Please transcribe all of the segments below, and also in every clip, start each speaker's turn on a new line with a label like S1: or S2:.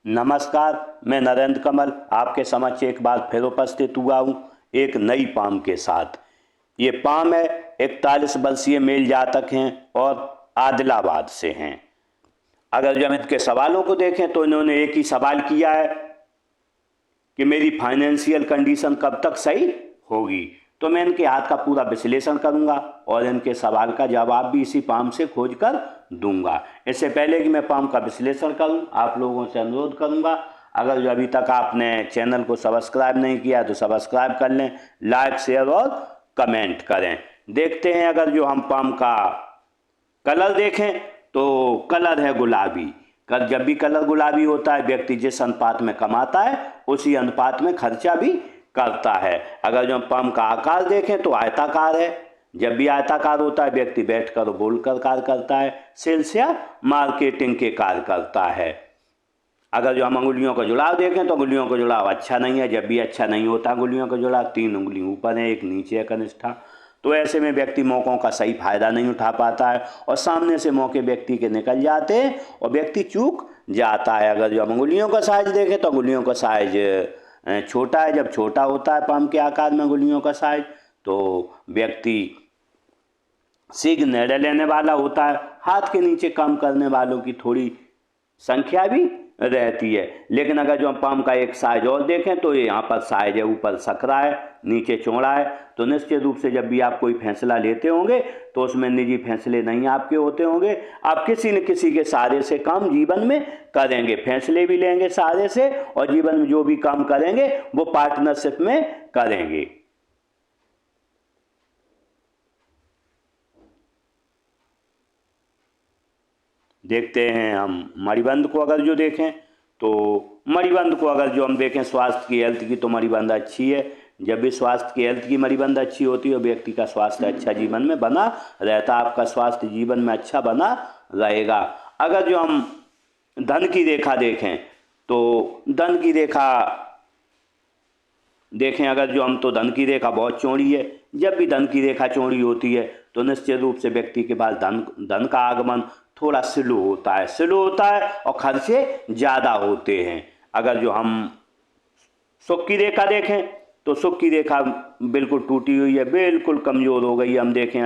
S1: नमस्कार, मैं नरेंद्र कमल आपके समक्ष एक बार फिर उपस्थित हुआ हूँ एक नई पाम के साथ। ये पाम है 41 वर्षीय मेल जातक हैं और आदिलाबाद से हैं। अगर जब इनके सवालों को देखें तो इन्होंने एक ही सवाल किया है कि मेरी फाइनेंशियल कंडीशन कब तक सही होगी। तो मैं इनके हाथ का पूरा विश्लेषण करूंगा और इनके सवाल का जवाब भी इसी पाम से खोज कर दूंगा। इससे पहले कि मैं पाम का विश्लेषण करूं, आप लोगों से अनुरोध करूंगा, अगर जो अभी तक आपने चैनल को सब्सक्राइब नहीं किया तो सब्सक्राइब कर लें, लाइक शेयर और कमेंट करें। देखते हैं, अगर जो हम पाम का कलर देखें तो कलर है गुलाबी। जब भी कलर गुलाबी होता है, व्यक्ति जिस अनुपात में कमाता है उसी अनुपात में खर्चा भी करता है। अगर जो हम पाम का आकार देखें तो आयताकार है। जब भी आयताकार होता है, व्यक्ति बैठकर बोलकर कार्य करता है, सेल्स या मार्केटिंग के कार्य करता है। अगर जो हम अंगुलियों का जुड़ाव देखें तो अंगुलियों का जुड़ाव अच्छा नहीं है। जब भी अच्छा नहीं होता अंगुलियों का जुड़ाव, 3 उंगली ऊपर है, 1 नीचे है कनिष्ठा, तो ऐसे में व्यक्ति मौक़ों का सही फायदा नहीं उठा पाता है और सामने से मौके व्यक्ति के निकल जाते हैं और व्यक्ति चूक जाता है। अगर जो हम अंगुलियों का साइज देखें तो अंगुलियों का साइज छोटा है। जब छोटा होता है पाम के आकार में अंगुलियों का साइज, तो व्यक्ति शीघ्र निर्णय लेने वाला होता है। हाथ के नीचे काम करने वालों की थोड़ी संख्या भी रहती है। लेकिन अगर जो हम पाम का एक साइज और देखें तो ये यहाँ पर साइज है, ऊपर सकरा है, नीचे चौड़ा है। तो निश्चित रूप से जब भी आप कोई फैसला लेते होंगे तो उसमें निजी फैसले नहीं आपके होते होंगे। आप किसी न किसी के सहारे से काम जीवन में करेंगे, फैसले भी लेंगे सहारे से, और जीवन में जो भी काम करेंगे वो पार्टनरशिप में करेंगे। देखते हैं हम मणिबंध को। अगर जो देखें तो मणिबंध को अगर जो हम देखें स्वास्थ्य की, हेल्थ की, तो मणिबंध अच्छी है। जब भी स्वास्थ्य की, हेल्थ की मणिबंध अच्छी होती है, व्यक्ति का स्वास्थ्य अच्छा जीवन में बना रहता, आपका स्वास्थ्य जीवन में अच्छा बना रहेगा। अगर जो हम धन की रेखा देखें तो धन की रेखा देखें, अगर जो हम, तो धन की रेखा बहुत चौड़ी है। जब भी धन की रेखा चौड़ी होती है तो निश्चित रूप से व्यक्ति के पास धन का आगमन थोड़ा स्लो होता है और खर्चे ज़्यादा होते हैं। अगर जो हम सुख की रेखा देखें तो सुख की रेखा बिल्कुल टूटी हुई है, बिल्कुल कमज़ोर हो गई है। हम देखें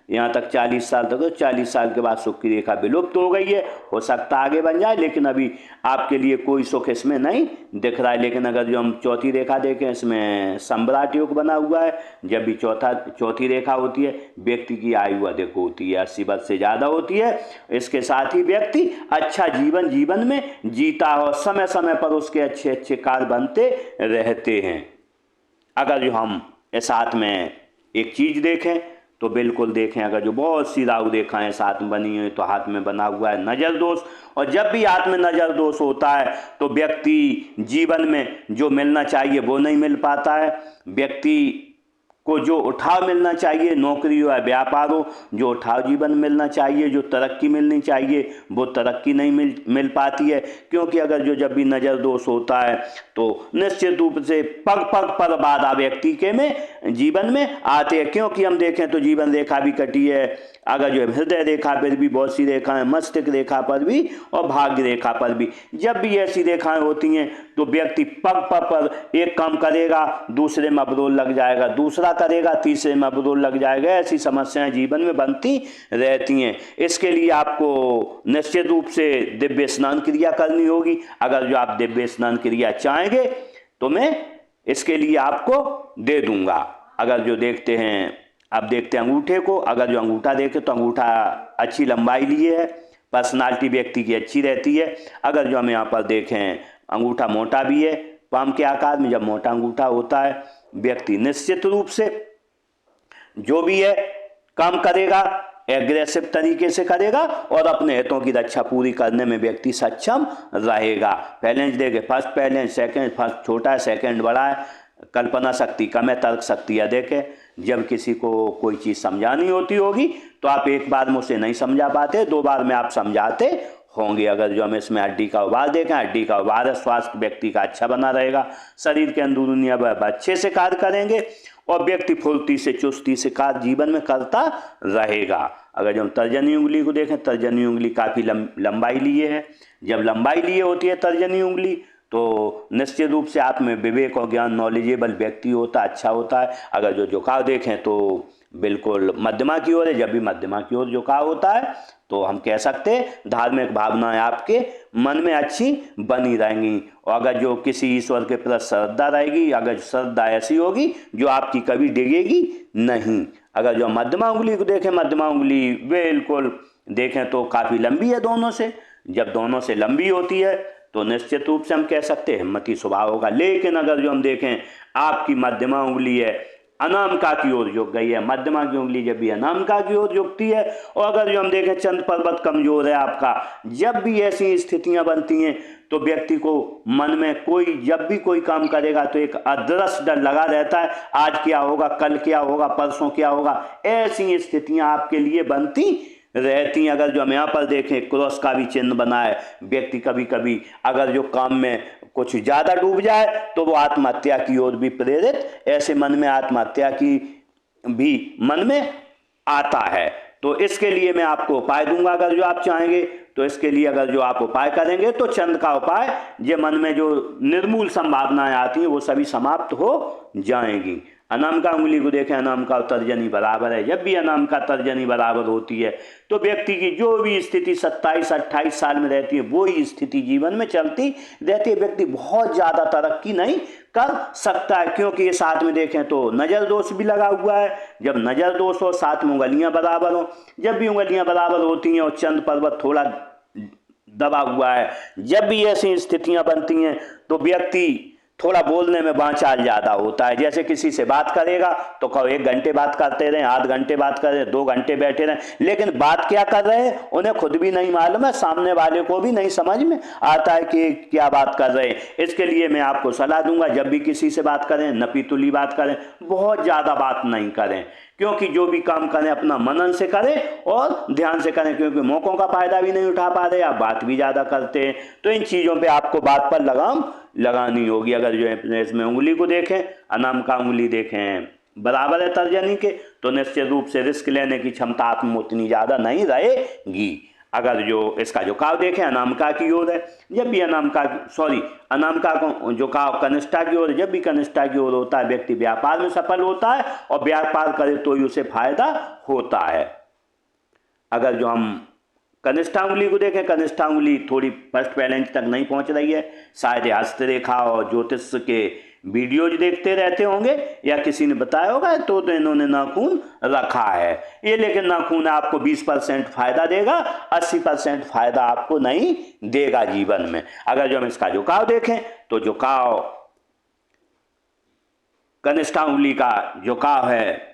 S1: यहाँ तक 40 साल तक, 40 साल के बाद सुख की रेखा विलुप्त हो गई है। हो सकता आगे बन जाए, लेकिन अभी आपके लिए कोई सुख इसमें नहीं दिख रहा है। लेकिन अगर जो हम चौथी रेखा देखें, इसमें सम्राट योग बना हुआ है। जब भी चौथी रेखा होती है, व्यक्ति की आयु अधिक होती है, 80 वर्ष से ज़्यादा होती है। इसके साथ ही व्यक्ति अच्छा जीवन में जीता और समय समय पर उसके अच्छे अच्छे कार्य बनते रहते हैं। अगर जो हम इस हाथ में एक चीज़ देखें तो बिल्कुल देखें, अगर जो बहुत सी राहु रेखाएं साथ में बनी हुई, तो हाथ में बना हुआ है नज़र दोष। और जब भी हाथ में नज़र दोष होता है तो व्यक्ति जीवन में जो मिलना चाहिए वो नहीं मिल पाता है। व्यक्ति को जो उठाव मिलना चाहिए, नौकरी हो या व्यापार हो, जो उठाव जीवन मिलना चाहिए, जो तरक्की मिलनी चाहिए, वो तरक्की नहीं मिल पाती है। क्योंकि अगर जो जब भी नज़र दोष होता है तो निश्चित रूप से पग पग पर बाधा व्यक्ति के में जीवन में आते हैं। क्योंकि हम देखें तो जीवन रेखा भी कटी है। अगर जो हृदय रेखा पर भी बहुत सी रेखाएं, मस्तिष्क रेखा पर भी और भाग्य रेखा पर भी, जब भी ऐसी रेखाएं होती हैं तो व्यक्ति पग पग पर एक काम करेगा, दूसरे में अवरोध लग जाएगा, दूसरा करेगा, तीसरे में अवरोध लग जाएगा। ऐसी समस्याएं जीवन में बनती रहती हैं। इसके लिए आपको निश्चित रूप से दिव्य स्नान क्रिया करनी होगी। अगर जो आप दिव्य स्नान क्रिया चाहेंगे तो मैं इसके लिए आपको दे दूंगा। अगर जो देखते हैं, अब देखते हैं अंगूठे को। अगर जो अंगूठा देखें तो अंगूठा अच्छी लंबाई लिए है, पर्सनालिटी व्यक्ति की अच्छी रहती है। अगर जो हम यहाँ पर देखें, अंगूठा मोटा भी है पाम के आकार में। जब मोटा अंगूठा होता है, व्यक्ति निश्चित रूप से जो भी है काम करेगा, एग्रेसिव तरीके से करेगा और अपने हितों की रक्षा पूरी करने में व्यक्ति सक्षम रहेगा। बैलेंस देखे, फर्स्ट बैलेंस, सेकंड, फर्स्ट छोटा है, सेकंड बड़ा है, कल्पना शक्ति कम है, तर्क शक्ति अधिक है। जब किसी को कोई चीज़ समझानी होती होगी तो आप एक बार में उसे नहीं समझा पाते, 2 बार में आप समझाते होंगे। अगर जो हम इसमें हड्डी का उभार देखें, हड्डी का उभार है, स्वास्थ्य व्यक्ति का अच्छा बना रहेगा, शरीर के अंदरूनी अब अच्छे से कार्य करेंगे और व्यक्ति फुर्ती से चुस्ती से कार्य जीवन में करता रहेगा। अगर जब हम तर्जनी उंगली को देखें, तर्जनी उंगली काफ़ी लंबाई लिए है। जब लंबाई लिए होती है तर्जनी उंगली तो निश्चित रूप से आप में विवेक और ज्ञान नॉलेजेबल व्यक्ति होता है, अच्छा होता है। अगर जो झुकाव देखें तो बिल्कुल मध्यमा की ओर है। जब भी मध्यमा की ओर झुकाव होता है तो हम कह सकते हैं धार्मिक भावनाएं आपके मन में अच्छी बनी रहेंगी। और अगर जो किसी ईश्वर के प्रति श्रद्धा रहेगी, अगर श्रद्धा ऐसी होगी जो आपकी कभी डिगेगी नहीं। अगर जो मध्यमा उंगली को देखें, मध्यमा उंगली बिल्कुल देखें तो काफ़ी लंबी है दोनों से। जब दोनों से लंबी होती है तो निश्चित रूप से हम कह सकते हैं हिम्मती स्वभाव होगा। लेकिन अगर जो हम देखें आपकी मध्यमा उंगली है अनामिका की ओर झुक गई है, मध्यमा की उंगली जब भी अनामिका की ओर झुकती है, और अगर जो हम देखें चंद पर्वत कमजोर है आपका, जब भी ऐसी स्थितियां बनती हैं तो व्यक्ति को मन में कोई जब भी कोई काम करेगा तो एक अदृश्य डर लगा रहता है, आज क्या होगा, कल क्या होगा, परसों क्या होगा। ऐसी स्थितियां आपके लिए बनती रहती हैं। अगर जो हम यहाँ पर देखें क्रॉस का भी चिन्ह बना है, व्यक्ति कभी कभी अगर जो काम में कुछ ज़्यादा डूब जाए तो वो आत्महत्या की ओर भी प्रेरित, ऐसे मन में आत्महत्या की भी मन में आता है। तो इसके लिए मैं आपको उपाय दूंगा, अगर जो आप चाहेंगे तो इसके लिए अगर जो आप उपाय करेंगे तो चंद का उपाय, जो मन में जो निर्मूल संभावनाएं आती हैं वो सभी समाप्त हो जाएंगी। अनामिका उंगली को देखें, अनामिका और तर्जनी बराबर है। जब भी अनामिका तर्जनी बराबर होती है तो व्यक्ति की जो भी स्थिति 27-28 साल में रहती है वही स्थिति जीवन में चलती रहती है। व्यक्ति बहुत ज़्यादा तरक्की नहीं कर सकता है, क्योंकि ये साथ में देखें तो नज़र दोष भी लगा हुआ है। जब नज़र दोष हो, साथ में उंगलियां बराबर हो, जब भी उंगलियां बराबर होती हैं और चंद पर्वत थोड़ा दबा हुआ है, जब भी ऐसी स्थितियां बनती हैं तो व्यक्ति थोड़ा बोलने में बाचाल ज़्यादा होता है। जैसे किसी से बात करेगा तो कहो 1 घंटे बात करते रहें, आध घंटे बात करें, 2 घंटे बैठे रहें, लेकिन बात क्या कर रहे हैं उन्हें खुद भी नहीं मालूम है, सामने वाले को भी नहीं समझ में आता है कि क्या बात कर रहे हैं। इसके लिए मैं आपको सलाह दूंगा, जब भी किसी से बात करें नपीतुली बात करें, बहुत ज़्यादा बात नहीं करें, क्योंकि जो भी काम करें अपना मनन से करें और ध्यान से करें, क्योंकि मौकों का फायदा भी नहीं उठा पा रहे, आप बात भी ज़्यादा करते हैं। तो इन चीज़ों पे आपको बात पर लगाम लगानी होगी। अगर जो है इसमें उंगली को देखें, अनामिका उंगली देखें बराबर है तर्जनी के, तो निश्चित रूप से रिस्क लेने की क्षमता आप में उतनी ज़्यादा नहीं रहेगी। अगर जो इसका झुकाव देखें अनामिका की ओर है, जब भी अनामिका को झुकाव कनिष्ठा की ओर है, जब भी कनिष्ठा की ओर होता है व्यक्ति व्यापार में सफल होता है और व्यापार करे तो ही उसे फायदा होता है। अगर जो हम कनिष्ठा उंगली को देखें, कनिष्ठा उंगली थोड़ी फर्स्ट बैलेंस तक नहीं पहुंच रही है, शायद हस्तरेखा और ज्योतिष के वीडियोज देखते रहते होंगे या किसी ने बताया होगा तो इन्होंने नाखून रखा है ये, लेकिन नाखून आपको 20% फायदा देगा, 80% फायदा आपको नहीं देगा जीवन में। अगर जो हम इसका झुकाव देखें तो झुकाव कनिष्ठा उंगली का झुकाव है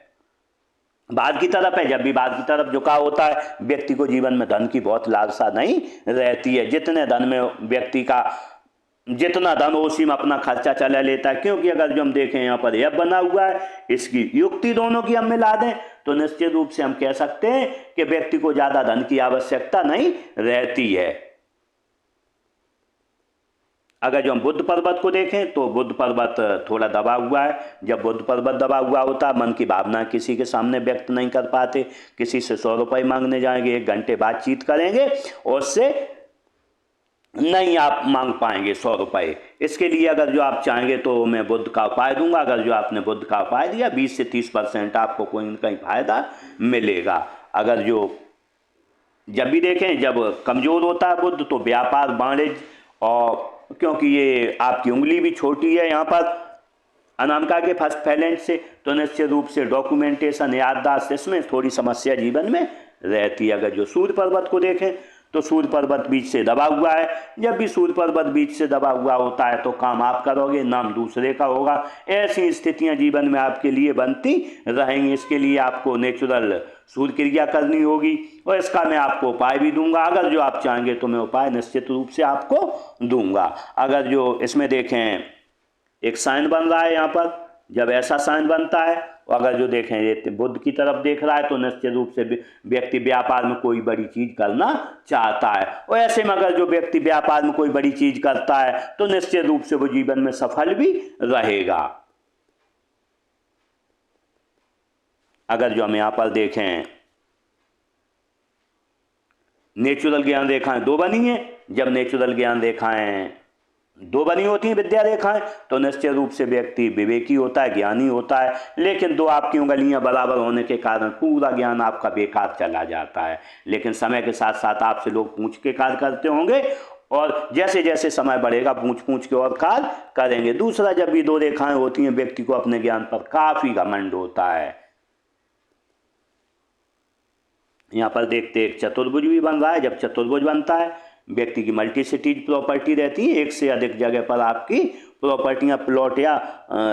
S1: बाद की तरफ है। जब भी बाद की तरफ झुकाव होता है व्यक्ति को जीवन में धन की बहुत लालसा नहीं रहती है। जितने धन में व्यक्ति का जितना धन उसी में अपना खर्चा चला लेता है, क्योंकि अगर जो हम देखें यहाँ पर यह बना हुआ है, इसकी युक्ति दोनों की हम मिला दें तो निश्चित रूप से हम कह सकते हैं कि व्यक्ति को ज़्यादा धन की आवश्यकता नहीं रहती है। अगर जो हम बुद्ध पर्वत को देखें तो बुद्ध पर्वत थोड़ा दबा हुआ है। जब बुद्ध पर्वत दबा हुआ होता है मन की भावना किसी के सामने व्यक्त नहीं कर पाते, किसी से 100 रुपये मांगने जाएंगे 1 घंटे बातचीत करेंगे और उससे नहीं आप मांग पाएंगे 100 रुपये। इसके लिए अगर जो आप चाहेंगे तो मैं बुद्ध का उपाय दूंगा। अगर जो आपने बुद्ध का उपाय दिया 20 से 30% आपको कोई न कहीं फायदा मिलेगा। अगर जो जब भी देखें जब कमज़ोर होता है बुद्ध तो व्यापार वाणिज्य, और क्योंकि ये आपकी उंगली भी छोटी है यहाँ पर अनामिका के फर्स्ट फैलेंट से, तो निश्चित रूप से डॉक्यूमेंटेशन याददाश्त इसमें थोड़ी समस्या जीवन में रहती है। अगर जो सूर्य पर्वत को देखें तो सूर्य पर्वत बीच से दबा हुआ है। जब भी सूर्य पर्वत बीच से दबा हुआ होता है तो काम आप करोगे, नाम दूसरे का होगा। ऐसी स्थितियां जीवन में आपके लिए बनती रहेंगी। इसके लिए आपको नेचुरल सूर्य क्रिया करनी होगी और इसका मैं आपको उपाय भी दूंगा। अगर जो आप चाहेंगे तो मैं उपाय निश्चित रूप से आपको दूंगा। अगर जो इसमें देखें एक साइन बन रहा है यहाँ पर, जब ऐसा साइन बनता है, अगर जो देखें ये बुद्ध की तरफ देख रहा है तो निश्चित रूप से व्यक्ति व्यापार में कोई बड़ी चीज करना चाहता है। और ऐसे में अगर जो व्यक्ति व्यापार में कोई बड़ी चीज करता है तो निश्चित रूप से वो जीवन में सफल भी रहेगा। अगर जो हम यहाँ पर देखें नेचुरल ज्ञान रेखाएं दो बनी हैं, जब नेचुरल ज्ञान रेखाएं दो बनी होती हैं विद्या रेखाएं, तो निश्चित रूप से व्यक्ति विवेकी होता है, ज्ञानी होता है। लेकिन दो आपकी उंगलियां बराबर होने के कारण पूरा ज्ञान आपका बेकार चला जाता है। लेकिन समय के साथ साथ आपसे लोग पूछ के कार्य करते होंगे, और जैसे जैसे समय बढ़ेगा पूछ पूछ के और कार्य करेंगे। दूसरा, जब भी दो रेखाएं होती हैं व्यक्ति को अपने ज्ञान पर काफी घमंड होता है। यहाँ पर देखते एक चतुर्भुज भी बन रहा है। जब चतुर्भुज बनता है व्यक्ति की मल्टीसिटीज प्रॉपर्टी रहती है, एक से अधिक जगह पर आपकी प्रॉपर्टियां, प्लॉट या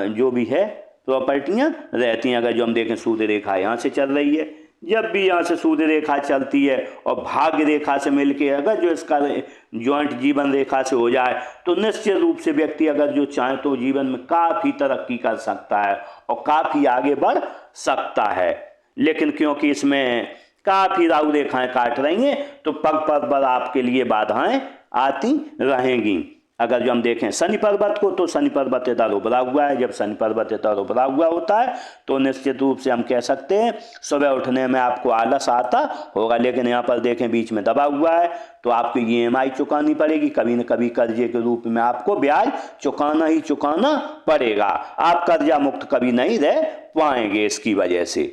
S1: जो भी है प्रॉपर्टियां रहती हैं। अगर जो हम देखें सूर्य रेखा यहाँ से चल रही है, जब भी यहाँ से सूर्य रेखा चलती है और भाग्य रेखा से मिलके अगर जो इसका जॉइंट जीवन रेखा से हो जाए, तो निश्चित रूप से व्यक्ति अगर जो चाहे तो जीवन में काफ़ी तरक्की कर सकता है और काफ़ी आगे बढ़ सकता है। लेकिन क्योंकि इसमें काफ़ी राहु रेखाएं काट रही हैं, तो पग पग पर आपके लिए बाधाएं आती रहेंगी। अगर जो हम देखें शनि पर्वत को, तो शनि पर्वत इधर उभरा हुआ है। जब शनि पर्वत इधर उभरा हुआ होता है तो निश्चित रूप से हम कह सकते हैं सुबह उठने में आपको आलस आता होगा। लेकिन यहाँ पर देखें बीच में दबा हुआ है, तो आपको EMI चुकानी पड़ेगी। कभी न कभी कर्जे के रूप में आपको ब्याज चुकाना ही चुकाना पड़ेगा। आप कर्जा मुक्त कभी नहीं रह पाएंगे इसकी वजह से।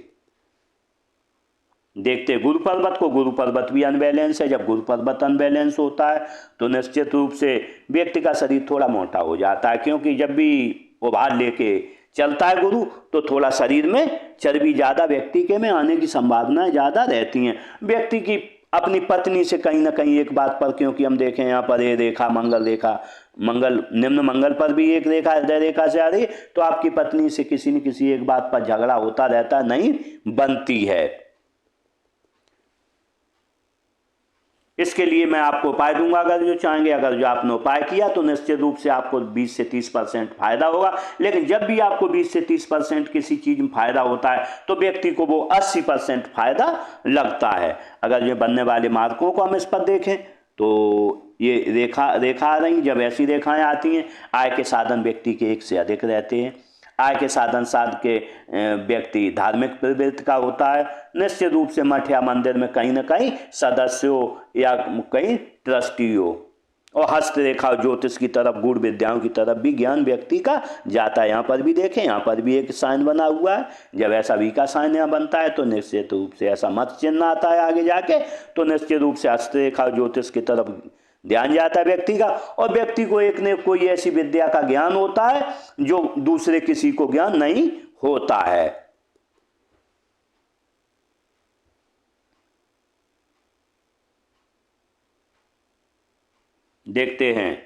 S1: देखते गुरु पर्वत को, गुरु पर्वत भी अनबैलेंस है। जब गुरु पर्वत अनबैलेंस होता है तो निश्चित रूप से व्यक्ति का शरीर थोड़ा मोटा हो जाता है, क्योंकि जब भी उभार लेके चलता है गुरु, तो थोड़ा शरीर में चर्बी ज़्यादा व्यक्ति के में आने की संभावनाएं ज़्यादा रहती हैं। व्यक्ति की अपनी पत्नी से कहीं ना कहीं एक बात पर, क्योंकि हम देखें यहाँ पर ये रेखा मंगल रेखा, मंगल निम्न मंगल पर भी एक रेखा हृदय रेखा से आ रही, तो आपकी पत्नी से किसी न किसी एक बात पर झगड़ा होता रहता, नहीं बनती है। इसके लिए मैं आपको उपाय दूंगा अगर जो चाहेंगे। अगर जो आपने उपाय किया तो निश्चित रूप से आपको 20 से 30% फायदा होगा। लेकिन जब भी आपको 20 से 30% किसी चीज में फायदा होता है तो व्यक्ति को वो 80% फायदा लगता है। अगर जो बनने वाले मार्कों को हम इस पर देखें तो ये रेखा आ रही, जब ऐसी रेखाएं आती हैं आय के साधन व्यक्ति के एक से अधिक रहते हैं। आय के साधन साध के व्यक्ति धार्मिक प्रवृत्ति का होता है। निश्चित रूप से मठ या मंदिर में कहीं न कहीं सदस्य हो या कहीं ट्रस्टी हो। और हस्तरेखा ज्योतिष की तरफ, गूढ़ विद्याओं की तरफ भी ज्ञान व्यक्ति का जाता है। यहाँ पर भी देखें, यहाँ पर भी एक साइन बना हुआ है। जब ऐसा वी का साइन यहाँ बनता है तो निश्चित रूप से ऐसा मत चिन्ह आता है आगे जाके, तो निश्चित रूप से हस्तरेखा ज्योतिष की तरफ ध्यान जाता है व्यक्ति का। और व्यक्ति को एक ने कोई ऐसी विद्या का ज्ञान होता है जो दूसरे किसी को ज्ञान नहीं होता है। देखते हैं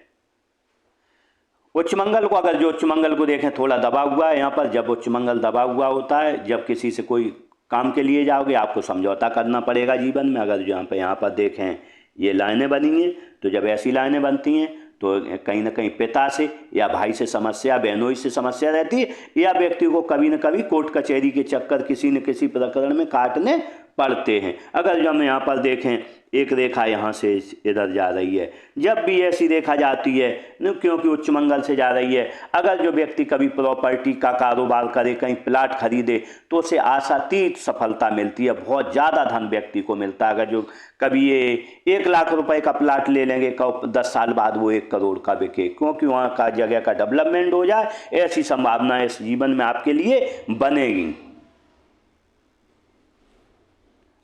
S1: उच्च मंगल को। अगर जो उच्च मंगल को देखें थोड़ा दबा हुआ है यहाँ पर। जब उच्च मंगल दबा हुआ होता है, जब किसी से कोई काम के लिए जाओगे आपको समझौता करना पड़ेगा जीवन में। अगर जो यहाँ पर देखें ये लाइनें बनी हैं, तो जब ऐसी लाइनें बनती हैं तो कहीं ना कहीं पिता से या भाई से समस्या, बहनोई से समस्या रहती है, या व्यक्ति को कभी न कभी कोर्ट कचहरी के चक्कर किसी न किसी प्रकरण में काटने पड़ते हैं। अगर जो हम यहाँ पर देखें एक रेखा यहाँ से इधर जा रही है, जब भी ऐसी रेखा जाती है क्योंकि उच्च मंगल से जा रही है, अगर जो व्यक्ति कभी प्रॉपर्टी का कारोबार करे, कहीं प्लाट खरीदे, तो उसे आशातीत सफलता मिलती है, बहुत ज़्यादा धन व्यक्ति को मिलता है। अगर जो कभी ये 1 लाख रुपए का प्लाट ले लेंगे, 10 साल बाद वो 1 करोड़ का बिके, क्योंकि वहाँ का जगह का डेवलपमेंट हो जाए, ऐसी संभावना इस जीवन में आपके लिए बनेगी।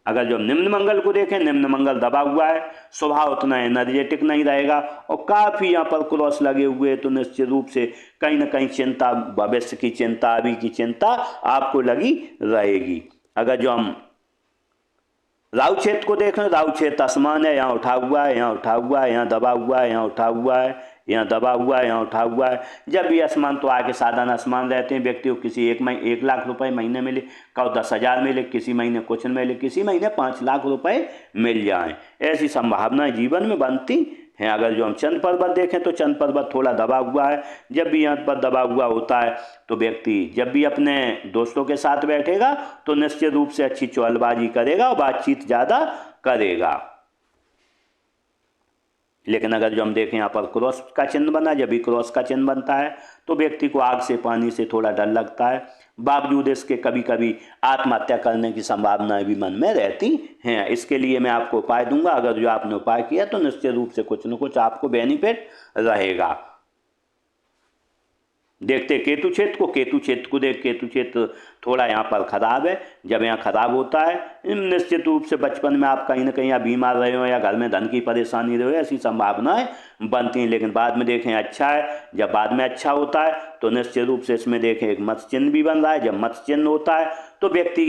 S1: अगर जो निम्न मंगल को देखें, निम्न मंगल दबा हुआ है, स्वभाव उतना एनर्जेटिक नहीं रहेगा और काफ़ी यहाँ पर क्रॉस लगे हुए, तो निश्चित रूप से कहीं ना कहीं चिंता, भविष्य की चिंता, अभी की चिंता आपको लगी रहेगी। अगर जो हम राहु क्षेत्र को देखें, राहु क्षेत्र आसमान है, यहाँ उठा हुआ है, यहाँ उठा हुआ है, यहाँ दबा हुआ है, यहाँ उठा हुआ है, यहाँ दबा हुआ है, यहाँ उठा हुआ है। जब भी आसमान, तो आगे साधन आसमान रहते हैं। व्यक्ति को किसी 1 लाख रुपए महीने मिले, कब 10,000 मिले, किसी महीने कुछ मिले, किसी महीने 5 लाख रुपए मिल जाएं, ऐसी संभावनाएं जीवन में बनती हैं। अगर जो हम चंद्र पर्वत देखें तो चंद्र पर्वत थोड़ा दबा हुआ है। जब भी यहाँ पर दबा हुआ होता है तो व्यक्ति जब भी अपने दोस्तों के साथ बैठेगा तो निश्चित रूप से अच्छी चौलबाजी करेगा और बातचीत ज़्यादा करेगा। लेकिन अगर जो हम देखें यहाँ पर क्रॉस का चिन्ह बना, जब भी क्रॉस का चिन्ह बनता है तो व्यक्ति को आग से पानी से थोड़ा डर लगता है। बावजूद इसके कभी कभी आत्महत्या करने की संभावनाएं भी मन में रहती हैं। इसके लिए मैं आपको उपाय दूंगा, अगर जो आपने उपाय किया तो निश्चित रूप से कुछ न कुछ आपको बेनिफिट रहेगा। देखते केतु क्षेत्र को देख, केतु क्षेत्र थोड़ा यहाँ पर खराब है। जब यहाँ खराब होता है निश्चित रूप से बचपन में आप कहीं ना कहीं या बीमार रहे हो या घर में धन की परेशानी रहे हो, ऐसी संभावनाएं बनती हैं। लेकिन बाद में देखें अच्छा है, जब बाद में अच्छा होता है तो निश्चित रूप से इसमें देखें एक मत्स्य चिन्ह भी बन रहा है। जब मत्स्य चिन्ह होता है तो व्यक्ति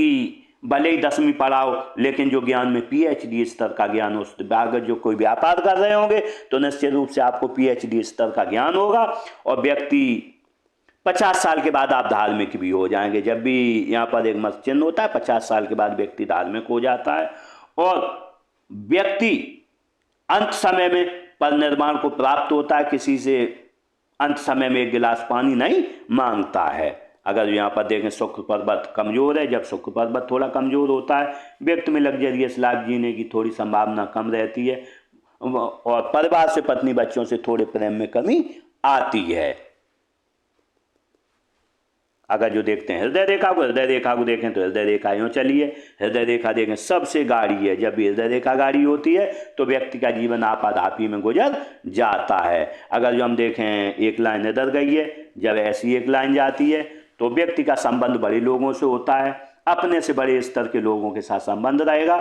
S1: भले ही 10वीं पढ़ा हो लेकिन जो ज्ञान में PhD स्तर का ज्ञान हो, अगर जो कोई व्यापार कर रहे होंगे तो निश्चित रूप से आपको PhD स्तर का ज्ञान होगा और व्यक्ति 50 साल के बाद आप धार्मिक भी हो जाएंगे। जब भी यहाँ पर एक मत्स्य चिन्ह होता है 50 साल के बाद व्यक्ति धार्मिक हो जाता है और व्यक्ति अंत समय में परिनिर्वाण को प्राप्त होता है। किसी से अंत समय में एक गिलास पानी नहीं मांगता है। अगर यहाँ पर देखें शुक्र पर्वत कमजोर है, जब शुक्र पर्वत थोड़ा कमजोर होता है व्यक्ति में लग्जरियस लाइफ जीने की थोड़ी संभावना कम रहती है और परिवार से, पत्नी, बच्चों से थोड़े प्रेम में कमी आती है। अगर जो देखते हैं हृदय रेखा को देखें तो हृदय रेखा यूँ चलिए, हृदय रेखा देखें सबसे गाढ़ी है। जब भी हृदय रेखा गाढ़ी होती है तो व्यक्ति का जीवन आपाधापी में गुजर जाता है। अगर जो हम देखें एक लाइन इधर गई है, जब ऐसी एक लाइन जाती है तो व्यक्ति का संबंध बड़े लोगों से होता है, अपने से बड़े स्तर के लोगों के साथ संबंध रहेगा।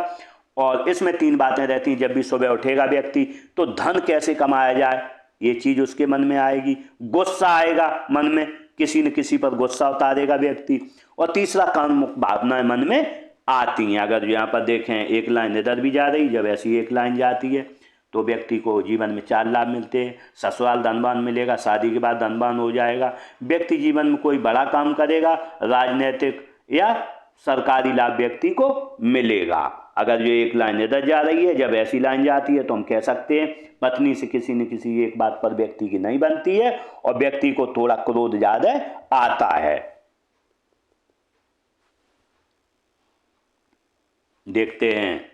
S1: और इसमें 3 बातें रहती हैं। जब भी सुबह उठेगा व्यक्ति तो धन कैसे कमाया जाए ये चीज़ उसके मन में आएगी। गुस्सा आएगा मन में, किसी न किसी पर गुस्सा उतारेगा व्यक्ति। और तीसरा काममुख भावनाएं मन में आती हैं। अगर यहाँ पर देखें एक लाइन इधर भी जा रही, जब ऐसी एक लाइन जाती है तो व्यक्ति को जीवन में 4 लाभ मिलते हैं। ससुराल धनवान मिलेगा, शादी के बाद धनवान हो जाएगा, व्यक्ति जीवन में कोई बड़ा काम करेगा, राजनीतिक या सरकारी लाभ व्यक्ति को मिलेगा। अगर जो एक लाइन इधर जा रही है, जब ऐसी लाइन जाती है तो हम कह सकते हैं पत्नी से किसी न किसी एक बात पर व्यक्ति की नहीं बनती है और व्यक्ति को थोड़ा क्रोध ज्यादा आता है। देखते हैं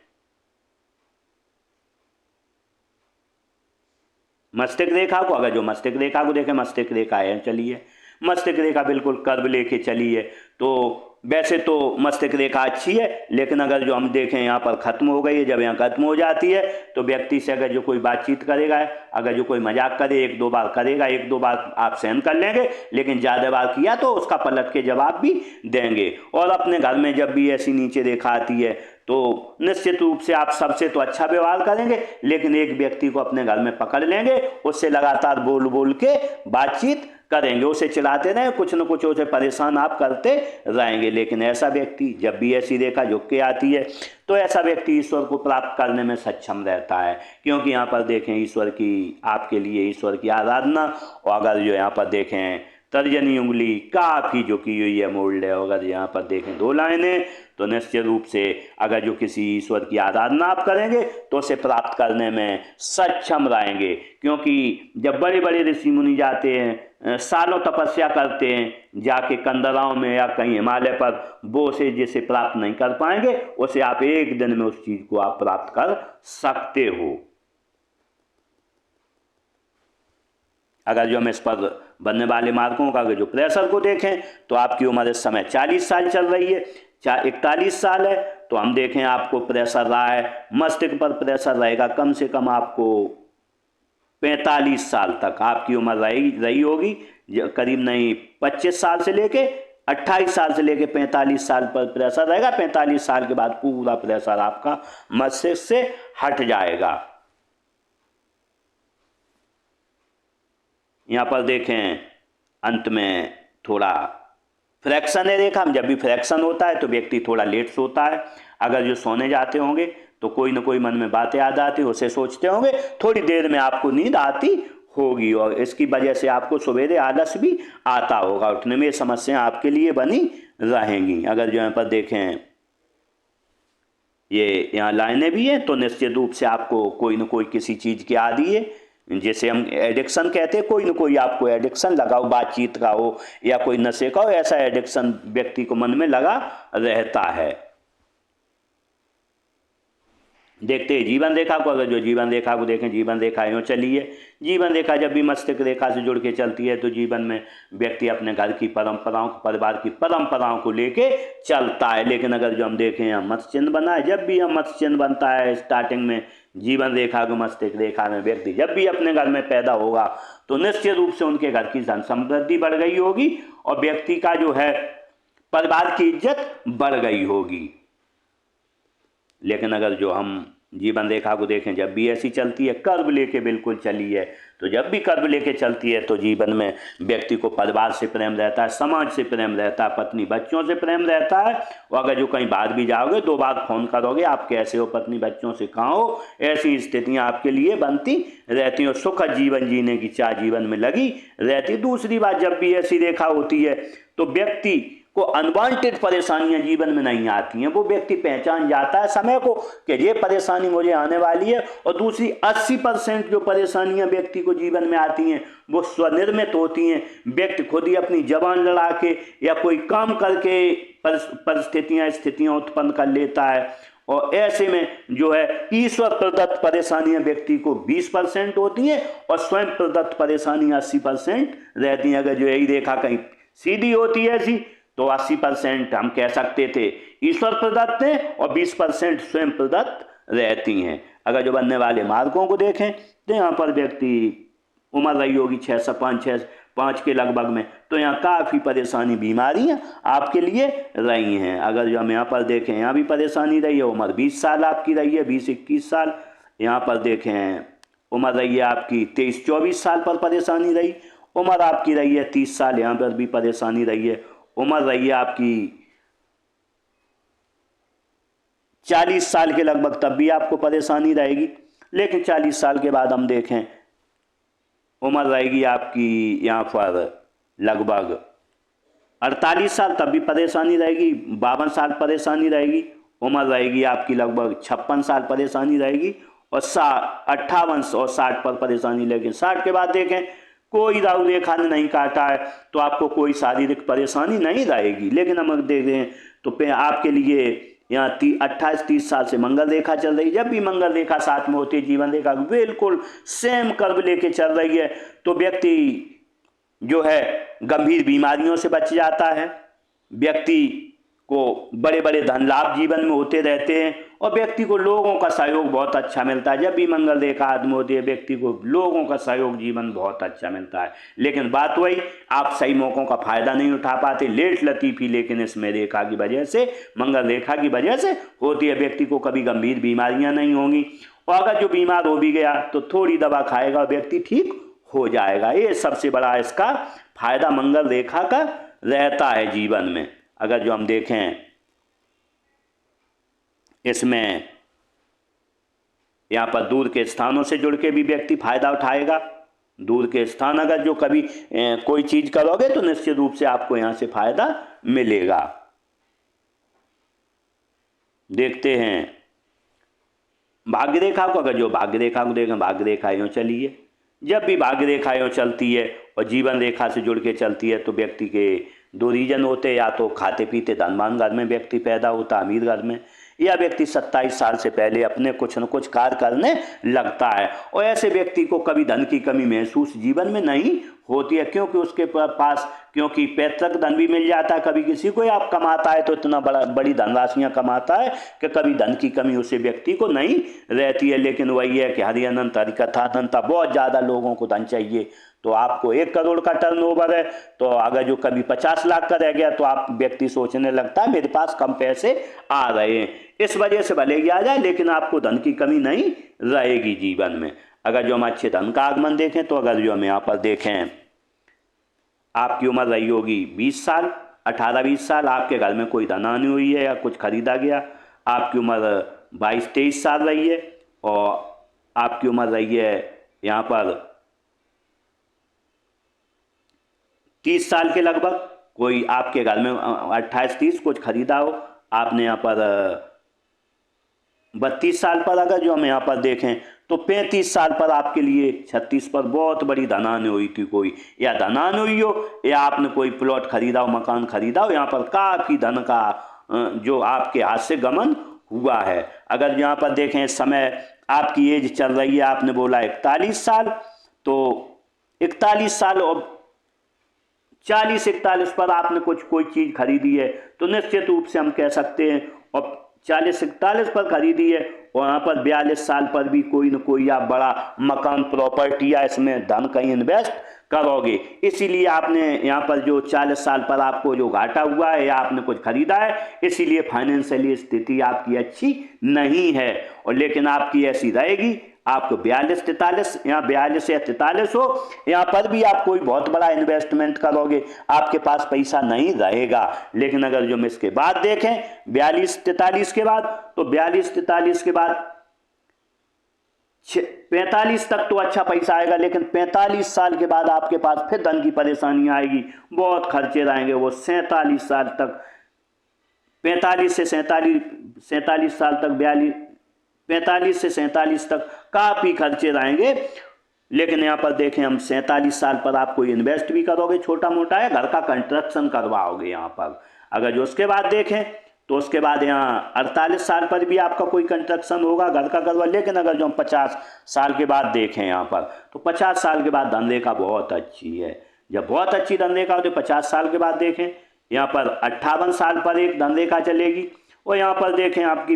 S1: मस्तिष्क रेखा को। अगर जो मस्तिष्क रेखा को देखें, मस्तिष्क रेखा है चलिए, मस्तिष्क रेखा बिल्कुल कर्व लेके चली है। तो वैसे तो मस्तिष्क रेखा अच्छी है लेकिन अगर जो हम देखें यहाँ पर खत्म हो गई है, जब यहाँ खत्म हो जाती है तो व्यक्ति से अगर जो कोई बातचीत करेगा, अगर जो कोई मजाक करे 1-2 बार करेगा, 1-2 बार आप सहन कर लेंगे, लेकिन ज़्यादा बार किया तो उसका पलट के जवाब भी देंगे। और अपने घर में जब भी ऐसी नीचे रेखा आती है तो निश्चित रूप से आप सबसे तो अच्छा व्यवहार करेंगे लेकिन एक व्यक्ति को अपने घर में पकड़ लेंगे, उससे लगातार बोल बोल के बातचीत करेंगे, उसे चिढ़ाते रहें, कुछ न कुछ उसे परेशान आप करते रहेंगे। लेकिन ऐसा व्यक्ति जब भी ऐसी रेखा झुक के आती है तो ऐसा व्यक्ति ईश्वर को प्राप्त करने में सक्षम रहता है। क्योंकि यहाँ पर देखें ईश्वर की, आपके लिए ईश्वर की आराधना, और अगर जो यहाँ पर देखें तर्जनी उंगली काफ़ी झुकी हुई है, मोल्ड है। अगर यहाँ पर देखें 2 लाइनें तो निश्चित रूप से अगर जो किसी ईश्वर की आराधना आप करेंगे तो उसे प्राप्त करने में सक्षम रहेंगे। क्योंकि जब बड़े बड़े ऋषि मुनि जाते हैं, सालों तपस्या करते हैं जाके कंदराओं में या कहीं हिमालय पर, वो उसे जिसे प्राप्त नहीं कर पाएंगे उसे आप एक दिन में उस चीज़ को आप प्राप्त कर सकते हो। अगर जो हम इस पर बनने वाले मार्कों का अगर जो प्रेशर को देखें तो आपकी उम्र इस समय 40 साल चल रही है, 41 साल है, तो हम देखें आपको प्रेशर रहा है, मस्तिष्क पर प्रेशर रहेगा कम से कम आपको 45 साल तक आपकी उम्र रही होगी, करीब नहीं 25 साल से लेके 28 साल से लेके 45 साल पर प्रेशर रहेगा। 45 साल के बाद पूरा प्रेशर आपका मस्तिष्क से हट जाएगा। यहाँ पर देखें अंत में थोड़ा फ्रैक्शन है रेखा, जब भी फ्रैक्शन होता है तो व्यक्ति थोड़ा लेट सोता है। अगर जो सोने जाते होंगे तो कोई ना कोई मन में बातें याद आती, उसे सोचते होंगे, थोड़ी देर में आपको नींद आती होगी और इसकी वजह से आपको सवेरे आलस भी आता होगा, उठने में समस्या आपके लिए बनी रहेंगी। अगर जो यहाँ पर देखें ये यहाँ लाइनें भी हैं तो निश्चित रूप से आपको कोई ना कोई किसी चीज़ की आदी है, जैसे हम एडिक्शन कहते हैं, कोई ना कोई आपको एडिक्शन लगा हो, बातचीत का हो या कोई नशे का हो, ऐसा एडिक्शन व्यक्ति को मन में लगा रहता है। देखते हैं जीवन रेखा को। अगर जो जीवन रेखा को देखें, जीवन रेखा यूँ चली है। जीवन रेखा जब भी मस्तिष्क रेखा से जुड़ के चलती है तो जीवन में व्यक्ति अपने घर की परंपराओं, परिवार की परंपराओं को लेके चलता है। लेकिन अगर जो हम देखें यहाँ मत्स्य चिन्ह बना है, जब भी हम मत्स्य चिन्ह बनता है स्टार्टिंग में जीवन रेखा को मस्तिष्क रेखा में, व्यक्ति जब भी अपने घर में पैदा होगा तो निश्चित रूप से उनके घर की धन समृद्धि बढ़ गई होगी और व्यक्ति का जो है परिवार की इज्जत बढ़ गई होगी। लेकिन अगर जो हम जीवन रेखा को देखें, जब भी ऐसी चलती है, कर्व लेके बिल्कुल चली है, तो जब भी कर्व लेके चलती है तो जीवन में व्यक्ति को परिवार से प्रेम रहता है, समाज से प्रेम रहता है, पत्नी बच्चों से प्रेम रहता है। और अगर जो कहीं बाहर भी जाओगे 2 बार फोन करोगे, आप कैसे हो, पत्नी बच्चों से कहाँ हो, ऐसी स्थितियाँ आपके लिए बनती रहती हैं और सुखद जीवन जीने की चाह जीवन में लगी रहती। दूसरी बात, जब भी ऐसी रेखा होती है तो व्यक्ति को अनवांटेड परेशानियां जीवन में नहीं आती हैं। वो व्यक्ति पहचान जाता है समय को कि ये परेशानी मुझे आने वाली है। और दूसरी 80% जो परेशानियां व्यक्ति को जीवन में आती हैं वो स्वनिर्मित होती हैं। व्यक्ति खुद ही अपनी जबान लड़ा के या कोई काम करके स्थितियां उत्पन्न कर लेता है। और ऐसे में जो है ईश्वर प्रदत्त परेशानियां व्यक्ति को 20% होती हैं और स्वयं प्रदत्त परेशानियां 80% रहती हैं। अगर जो यही रेखा कहीं सीधी होती है ऐसी तो 80% हम कह सकते थे ईश्वर प्रदत्त हैं और 20% स्वयं प्रदत्त रहती हैं। अगर जो बनने वाले मार्गों को देखें तो यहाँ पर व्यक्ति उम्र रही होगी 6 से 5 के लगभग में, तो यहाँ काफ़ी परेशानी बीमारियाँ आपके लिए रही हैं। अगर जो हम यहाँ पर देखें, यहाँ भी परेशानी रही है, उम्र 20 साल आपकी रही है, 20-21 साल। यहाँ पर देखें उम्र रही है आपकी 23-24 साल पर परेशानी रही, उम्र आपकी रही है 30 साल, यहाँ पर भी परेशानी रही है। उम्र रही है आपकी 40 साल के लगभग, तब भी आपको परेशानी रहेगी। लेकिन 40 साल के बाद हम देखें उम्र रहेगी आपकी यहाँ पर लगभग 48 साल, तब भी परेशानी रहेगी। 52 साल परेशानी रहेगी। उम्र रहेगी आपकी लगभग 56 साल परेशानी रहेगी और 58 और 60 पर परेशानी। लेकिन 60 के बाद देखें कोई राहु रेखा ने नहीं काटा है तो आपको कोई शारीरिक परेशानी नहीं रहेगी। लेकिन हम अगर देख रहे हैं तो आपके लिए यहाँ 28-30 साल से मंगल रेखा चल रही है। जब भी मंगल रेखा साथ में होती है जीवन रेखा बिल्कुल सेम कर्व लेके चल रही है तो व्यक्ति जो है गंभीर बीमारियों से बच जाता है। व्यक्ति को बड़े बड़े धन लाभ जीवन में होते रहते हैं और व्यक्ति को लोगों का सहयोग बहुत अच्छा मिलता है। जब भी मंगल रेखा आदमी होती है व्यक्ति को लोगों का सहयोग जीवन बहुत अच्छा मिलता है। लेकिन बात वही, आप सही मौकों का फायदा नहीं उठा पाते, लेट लतीफ़ी लेकिन इसमें रेखा की वजह से, मंगल रेखा की वजह से होती है। व्यक्ति को कभी गंभीर बीमारियां नहीं होंगी और अगर जो बीमार हो भी गया तो थोड़ी दवा खाएगा व्यक्ति ठीक हो जाएगा। ये सबसे बड़ा इसका फायदा मंगल रेखा का रहता है जीवन में। अगर जो हम देखें इसमें यहाँ पर दूर के स्थानों से जुड़ के भी व्यक्ति फायदा उठाएगा। दूर के स्थान अगर जो कभी कोई चीज करोगे तो निश्चित रूप से आपको यहाँ से फायदा मिलेगा। देखते हैं भाग्य रेखा को। अगर जो भाग्य रेखा को देखें, भाग्य रेखा यूँ चली है। जब भी भाग्य रेखा यूँ चलती है और जीवन रेखा से जुड़ के चलती है तो व्यक्ति के 2 रीजन होते हैं, या तो खाते पीते धनवान घर में व्यक्ति पैदा होता अमीर घर में, या व्यक्ति 27 साल से पहले अपने कुछ न कुछ कार्य करने लगता है। और ऐसे व्यक्ति को कभी धन की कमी महसूस जीवन में नहीं होती है, क्योंकि उसके पास क्योंकि पैतृक धन भी मिल जाता है। कभी किसी को आप कमाता है तो इतना बड़ी धनराशियाँ कमाता है कि कभी धन की कमी उसे व्यक्ति को नहीं रहती है। लेकिन वही है कि हरि अनंत हरि कथा अनंता, बहुत ज़्यादा लोगों को धन चाहिए। तो आपको 1 करोड़ का टर्नओवर है तो अगर जो कभी 50 लाख का रह गया तो आप व्यक्ति सोचने लगता है मेरे पास कम पैसे आ रहे हैं। इस वजह से भले ही आ जाए लेकिन आपको धन की कमी नहीं रहेगी जीवन में। अगर जो हम अच्छे धन का आगमन देखें तो अगर जो हम यहाँ पर देखें आपकी उम्र रही होगी 20 साल, 18-20 साल, आपके घर में कोई धन आनी हुई है या कुछ खरीदा गया। आपकी उम्र 22-23 साल रही है और आपकी उम्र रही है यहाँ पर 30 साल के लगभग। कोई आपके घर में 28-30 कुछ खरीदा हो आपने। यहाँ पर 32 साल पर अगर जो हम यहाँ पर देखें तो 35 साल पर आपके लिए 36 पर बहुत बड़ी धनानी हुई थी कोई, या धनानी हुई हो या आपने कोई प्लॉट खरीदा हो, मकान खरीदा हो, यहाँ पर काफ़ी धन का जो आपके हाथ से गमन हुआ है। अगर यहाँ पर देखें इस समय आपकी एज चल रही है, आपने बोला 41 साल, तो 41 साल और 40-41 पर आपने कोई चीज़ खरीदी है तो निश्चित रूप से हम कह सकते हैं, और 40-41 पर खरीदी है और यहाँ पर 42 साल पर भी कोई न कोई आप बड़ा मकान, प्रॉपर्टी या इसमें धन कहीं इन्वेस्ट करोगे। इसीलिए आपने यहाँ पर जो 40 साल पर आपको जो घाटा हुआ है या आपने कुछ खरीदा है, इसीलिए फाइनेंशियली स्थिति आपकी अच्छी नहीं है। और लेकिन आपकी ऐसी रहेगी, आपको 42-43 या 42 या 43 हो, यहाँ पर भी आप कोई बहुत बड़ा इन्वेस्टमेंट करोगे, आपके पास पैसा नहीं रहेगा। लेकिन अगर जो हम इसके बाद देखें 42-43 के बाद, तो 42-43 के बाद 45 तक तो अच्छा पैसा आएगा, लेकिन 45 साल के बाद आपके पास फिर धन की परेशानी आएगी, बहुत खर्चे रहेंगे। वो 47 साल तक, 45 से 47 साल तक, 45 से 47 तक काफ़ी खर्चे रहेंगे। लेकिन यहाँ पर देखें हम 47 साल पर आप कोई इन्वेस्ट भी करोगे छोटा मोटा, है घर का कंस्ट्रक्शन करवाओगे यहाँ पर। अगर जो उसके बाद देखें तो उसके बाद यहाँ 48 साल पर भी आपका कोई कंस्ट्रक्शन होगा घर का करवा। लेकिन अगर जो हम 50 साल के बाद देखें यहाँ पर, तो 50 साल के बाद धनरेखा बहुत अच्छी है। जब बहुत अच्छी धनरेखा हो तो 50 साल के बाद देखें यहाँ पर 58 साल पर एक धनरेखा चलेगी, और यहाँ पर देखें आपकी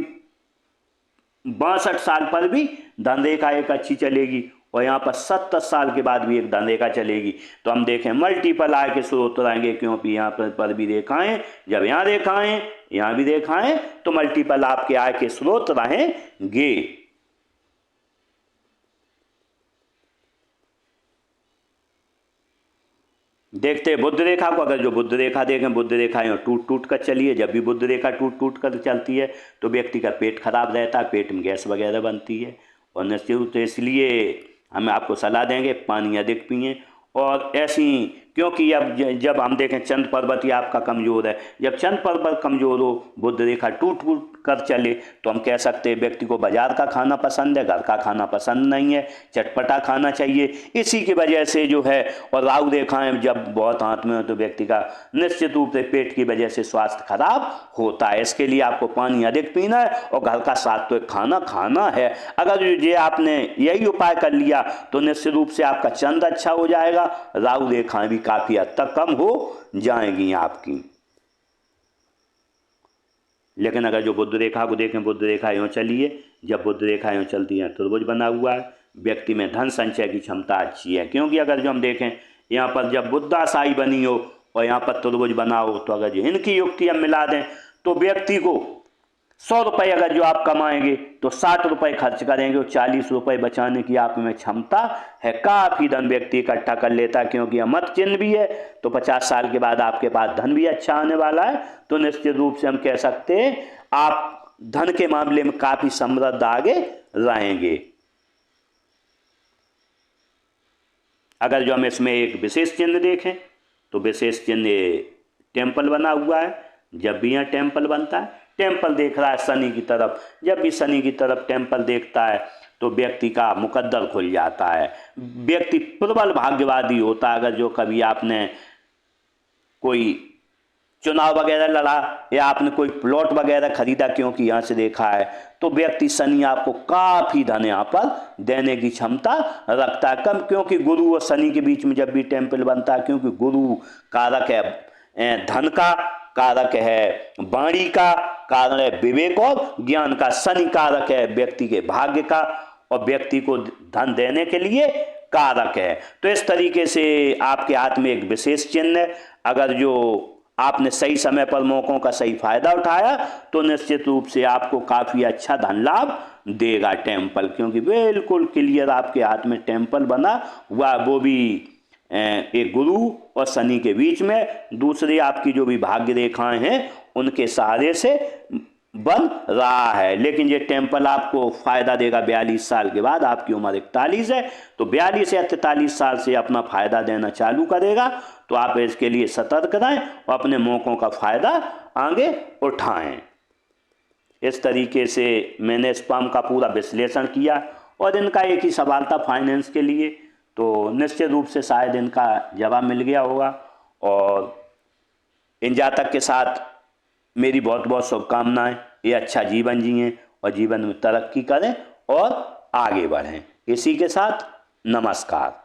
S1: 62 साल पर भी धनरेखा एक अच्छी चलेगी, और यहाँ पर 70 साल के बाद भी एक धनरेखा चलेगी। तो हम देखें मल्टीपल आय के स्रोत रहेंगे, क्योंकि यहाँ पर भी रेखाएं, जब यहाँ रेखाएं यहाँ भी रेखाएं, तो मल्टीपल आपके आय के स्रोत रहेंगे। देखते हैं बुध रेखा को। अगर जो बुध रेखा देखें, बुध रेखा यहाँ टूट टूट कर चली है। जब भी बुध रेखा टूट टूट कर चलती है तो व्यक्ति का पेट खराब रहता है, पेट में गैस वगैरह बनती है, और निश्चित रूप से इसलिए हम आपको सलाह देंगे पानी अधिक पिएं। और ऐसी, क्योंकि अब जब हम देखें चंद्र पर्वत ही आपका कमज़ोर है, जब चंद्र पर्वत कमज़ोर हो, बुध रेखा टूट टूट कर चले, तो हम कह सकते हैं व्यक्ति को बाजार का खाना पसंद है, घर का खाना पसंद नहीं है, चटपटा खाना चाहिए। इसी की वजह से जो है, और राहु रेखाएं जब बहुत हाथ में हो तो व्यक्ति का निश्चित रूप से पेट की वजह से स्वास्थ्य खराब होता है। इसके लिए आपको पानी अधिक पीना है और घर का सात्विक खाना खाना है। अगर ये आपने यही उपाय कर लिया तो निश्चित रूप से आपका चंद्र अच्छा हो जाएगा, राहु रेखाएं भी काफ़ी हद तक कम हो जाएंगी आपकी। लेकिन अगर जो बुध रेखा को देखें, बुध रेखा यूँ चली है, जब बुध रेखा यूँ चलती है त्रिभुज बना हुआ है, व्यक्ति में धन संचय की क्षमता अच्छी है। क्योंकि अगर जो हम देखें यहाँ पर जब बुद्धाशाही बनी हो और यहाँ पर त्रिभुज बना हो, तो अगर जो इनकी युक्ति हम मिला दें तो व्यक्ति को 100 रुपये अगर जो आप कमाएंगे तो 60 रुपये खर्च करेंगे और 40 रुपये बचाने की आप में क्षमता है। काफ़ी धन व्यक्ति इकट्ठा कर लेता है, क्योंकि अमत चिन्ह भी है, तो 50 साल के बाद आपके पास धन भी अच्छा आने वाला है। तो निश्चित रूप से हम कह सकते हैं आप धन के मामले में काफ़ी समृद्ध आगे रहेंगे। अगर जो हम इसमें एक विशेष चिन्ह देखें तो विशेष चिन्ह टेम्पल बना हुआ है। जब भी यहाँ टेम्पल बनता है, टेम्पल देख रहा है शनि की तरफ, जब भी शनि की तरफ टेम्पल देखता है तो व्यक्ति का मुकद्दर खुल जाता है, व्यक्ति प्रबल भाग्यवादी होता है। अगर जो कभी आपने कोई चुनाव वगैरह लड़ा या आपने कोई प्लॉट वगैरह खरीदा, क्योंकि यहाँ से देखा है, तो व्यक्ति शनि आपको काफ़ी धन यहाँ पर देने की क्षमता रखता है कम, क्योंकि गुरु और शनि के बीच में जब भी टेम्पल बनता है, क्योंकि गुरु कारक है धन का, कारक है वाणी का, कारण है विवेक और ज्ञान का, शनि कारक है व्यक्ति के भाग्य का और व्यक्ति को धन देने के लिए कारक है। तो इस तरीके से आपके हाथ में एक विशेष चिन्ह है। अगर जो आपने सही समय पर मौकों का सही फायदा उठाया तो निश्चित रूप से आपको काफ़ी अच्छा धन लाभ देगा टेम्पल, क्योंकि बिल्कुल क्लियर आपके हाथ में टेम्पल बना हुआ, वो भी एक गुरु और शनि के बीच में, दूसरी आपकी जो भी भाग्य रेखाएं हैं उनके सहारे से बन रहा है। लेकिन ये टेम्पल आपको फ़ायदा देगा 42 साल के बाद। आपकी उम्र 41 है, तो 42 या 43 साल से अपना फ़ायदा देना चालू करेगा। तो आप इसके लिए सतर्क रहें और अपने मौक़ों का फ़ायदा आगे उठाएं। इस तरीके से मैंने स्पाम का पूरा विश्लेषण किया और इनका एक ही सवाल था फाइनेंस के लिए, तो निश्चित रूप से शायद इनका जवाब मिल गया होगा। और इन जातक के साथ मेरी बहुत बहुत शुभकामनाएं। ये अच्छा जीवन जिएं और जीवन में तरक्की करें और आगे बढ़ें। इसी के साथ नमस्कार।